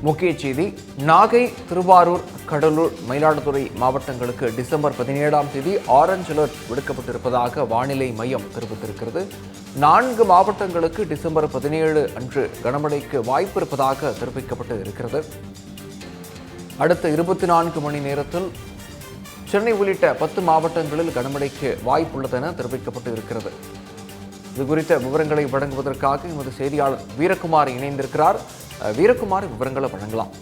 முக்கிய செய்தி. நாகை, திருவாரூர், கடலூர், மயிலாடுதுறை மாவட்டங்களுக்கு டிசம்பர் 17ஆம் தேதி ஆரஞ்ச் அலர்ட் விடுக்கப்பட்டிருப்பதாக வானிலை மையம் தெரிவித்திருக்கிறது. 4 மாவட்டங்களுக்கு டிசம்பர் 17 அன்று கனமழைக்கு வாய்ப்பு இருப்பதாக தெரிவிக்கப்பட்டு இருக்கிறது. அடுத்த 24 மணி நேரத்தில் சென்னை உள்ளிட்ட 10 மாவட்டங்களில் கனமழைக்கு வாய்ப்புள்ளது என தெரிவிக்கப்பட்டு இருக்கிறது. இது குறித்த விவரங்களை வழங்குவதற்காக எமது செய்தியாளர் வீரகுமார் இணைந்திருக்கிறார். வீரகுமார், விவரங்களை வழங்கலாம்.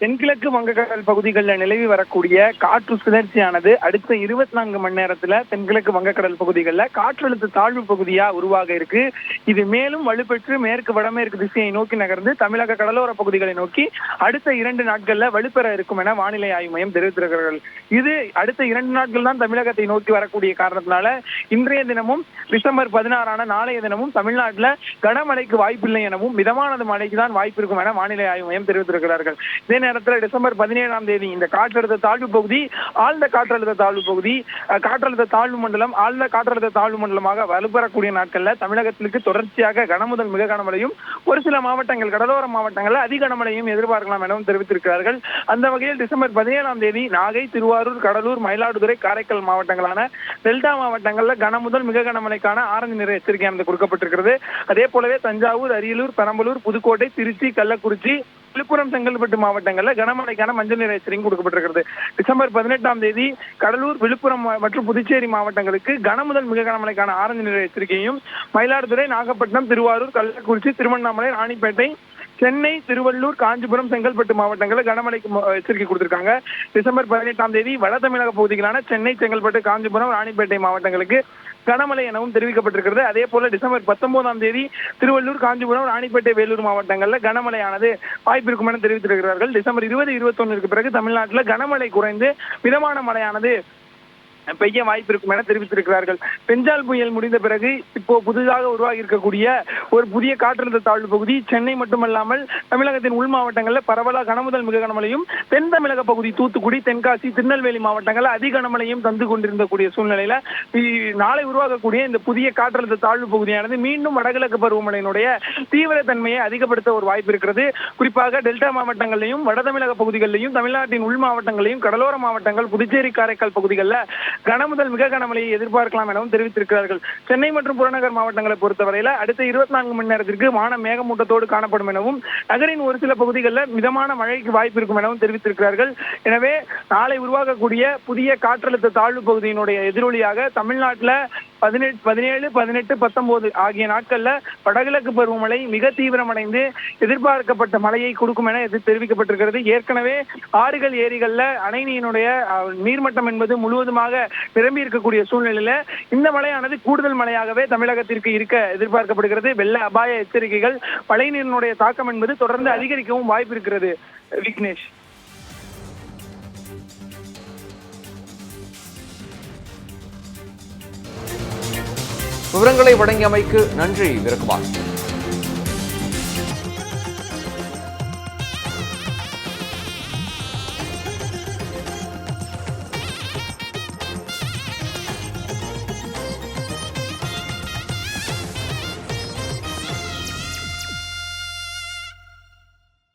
தென்கிழக்கு வங்கக்கடல் பகுதிகளில் நிலவி வரக்கூடிய காற்று சுழற்சியானது அடுத்த 24 மணி நேரத்துல தென்கிழக்கு வங்கக்கடல் பகுதிகளில் காற்றழுத்த தாழ்வு பகுதியா உருவாக இருக்கு. இது மேலும் வலுப்பெற்று மேற்கு வடமேற்கு திசையை நோக்கி நகர்ந்து தமிழக கடலோர பகுதிகளை நோக்கி அடுத்த 2 நாட்கள்ல வலுப்பெற இருக்கும் என வானிலை ஆய்வு மையம் தெரிவித்திருக்கிறார்கள். இது அடுத்த 2 நாட்கள் தான் தமிழகத்தை நோக்கி வரக்கூடிய காரணத்தினால இன்றைய தினமும் டிசம்பர் 16 நாளைய தினமும் தமிழ்நாட்டில் கனமழைக்கு வாய்ப்பில்லை எனவும் மிதமானது மழைக்கு தான் வாய்ப்பு இருக்கும் என வானிலை ஆய்வு மையம் தெரிவித்திருக்கிறார்கள். இதே நேரத்தில் டிசம்பர் 17ஆம் தேதி இந்த காற்றழுத்த தாழ்வு பகுதி ஆழ்ந்த காற்றழுத்த தாழ்வு பகுதி காற்றழுத்த தாழ்வு மண்டலம் ஆழ்ந்த காற்றழுத்த தாழ்வு மண்டலமாக வலுப்பெறக்கூடிய நாட்கள்ல தமிழகத்திற்கு தொடர்ச்சியாக கனமுதல் மிக கனமழையும் ஒரு சில மாவட்டங்கள் கடலோர மாவட்டங்களில் அதிக கனமழையும் எதிர்பார்க்கலாம் எனவும் தெரிவித்திருக்கிறார்கள். அந்த வகையில் டிசம்பர் 17ஆம் தேதி நாகை, திருவாரூர், கடலூர், மயிலாடுதுறை, காரைக்கால் மாவட்டங்களான டெல்டா மாவட்டங்களில் கனமுதல் மிக கனமழைக்கான ஆரஞ்சு நிற எச்சரிக்கையானது கொடுக்கப்பட்டிருக்கிறது. அதே போலவே தஞ்சாவூர், அரியலூர், பெரம்பலூர், புதுக்கோட்டை, திருச்சி, கள்ளக்குறிச்சி, விழுப்புரம், செங்கல்பட்டு மாவட்டங்களில் கனமழைக்கான மஞ்சள் நிற எச்சரிக்கை கொடுக்கப்பட்டிருக்கிறது. டிசம்பர் 18ஆம் தேதி கடலூர், விழுப்புரம் மற்றும் புதுச்சேரி மாவட்டங்களுக்கு கனமுதல் மிக கனமழைக்கான ஆரஞ்சு நிற எச்சரிக்கையும், மயிலாடுதுறை, நாகப்பட்டினம், திருவாரூர், கள்ளக்குறிச்சி, திருவண்ணாமலை, ராணிப்பேட்டை, சென்னை, திருவள்ளூர், காஞ்சிபுரம், செங்கல்பட்டு மாவட்டங்களில் கனமழைக்கு எச்சரிக்கை கொடுத்திருக்காங்க. டிசம்பர் 18ஆம் தேதி வட தமிழக பகுதிகளான சென்னை, செங்கல்பட்டு, காஞ்சிபுரம், ராணிப்பேட்டை மாவட்டங்களுக்கு கனமழை எனவும் தெரிவிக்கப்பட்டிருக்கிறது. அதே போல டிசம்பர் 19ஆம் தேதி திருவள்ளூர், காஞ்சிபுரம், ராணிப்பேட்டை, வேலூர் மாவட்டங்களில் கனமழையானது வாய்ப்பு இருக்கும் என தெரிவித்திருக்கிறார்கள். டிசம்பர் 20, 21க்கு பிறகு தமிழ்நாட்டில் கனமழை குறைந்து மிதமான மழையானது பெய்ய வாய்ப்பு இருக்கும் என தெரிவித்திருக்கிறார்கள். பெஞ்சால் புயல் முடிந்த பிறகு இப்போ புதிதாக உருவாகி இருக்கக்கூடிய ஒரு புதிய காற்றழுத்த தாழ்வு பகுதி சென்னை மட்டுமல்லாமல் தமிழகத்தின் உள் மாவட்டங்களில் பரவலாக கனமுதல் மிக கனமழையும், தென் தமிழக பகுதி தூத்துக்குடி, தென்காசி, திருநெல்வேலி மாவட்டங்களில் அதிக கனமழையும் தந்து கொண்டிருந்தக்கூடிய சூழ்நிலையில நாளை உருவாகக்கூடிய இந்த புதிய காற்றழுத்த தாழ்வு பகுதியானது மீண்டும் வடகிழக்கு பருவமழையினுடைய தீவிரத்தன்மையை அதிகப்படுத்த ஒரு வாய்ப்பு இருக்கிறது. குறிப்பாக டெல்டா மாவட்டங்களிலும் வட தமிழக பகுதிகளிலும் தமிழ்நாட்டின் உள் மாவட்டங்களையும் கடலோர மாவட்டங்கள், புதுச்சேரி, காரைக்கால் பகுதிகளில் கனமுதல் மிக கனமழையை எதிர்பார்க்கலாம் எனவும் தெரிவித்திருக்கிறார்கள். சென்னை மற்றும் புறநகர் மாவட்டங்களை பொறுத்தவரையில அடுத்த 24 மணி நேரத்திற்கு வானம் மேகமூட்டத்தோடு காணப்படும் எனவும் நகரின் ஒரு சில பகுதிகளில் மிதமான மழைக்கு வாய்ப்பு இருக்கும் எனவும் தெரிவித்திருக்கிறார்கள். எனவே நாளை உருவாகக்கூடிய புதிய காற்றழுத்த தாழ்வு பகுதியினுடைய எதிரொலியாக தமிழ்நாட்டில் 17, 18, 19 ஆகிய நாட்கள்ல வடகிழக்கு பருவமழை மிக தீவிரமடைந்து எதிர்பார்க்கப்பட்ட மழையை கொடுக்கும் என தெரிவிக்கப்பட்டிருக்கிறது. ஏற்கனவே ஆறுகள், ஏரிகள்ல அணை நீரினுடைய நீர்மட்டம் என்பது முழுவதுமாக நிரம்பி இருக்கக்கூடிய சூழ்நிலையில இந்த மழையானது கூடுதல் மழையாகவே தமிழகத்திற்கு இருக்க எதிர்பார்க்கப்படுகிறது. வெள்ள அபாய எச்சரிக்கைகள், மழை நீரினுடைய தாக்கம் என்பது தொடர்ந்து அதிகரிக்கவும் வாய்ப்பு இருக்கிறது. விக்னேஷ், விவரங்களை வழங்கியமைக்கு நன்றி வீரகுமார்.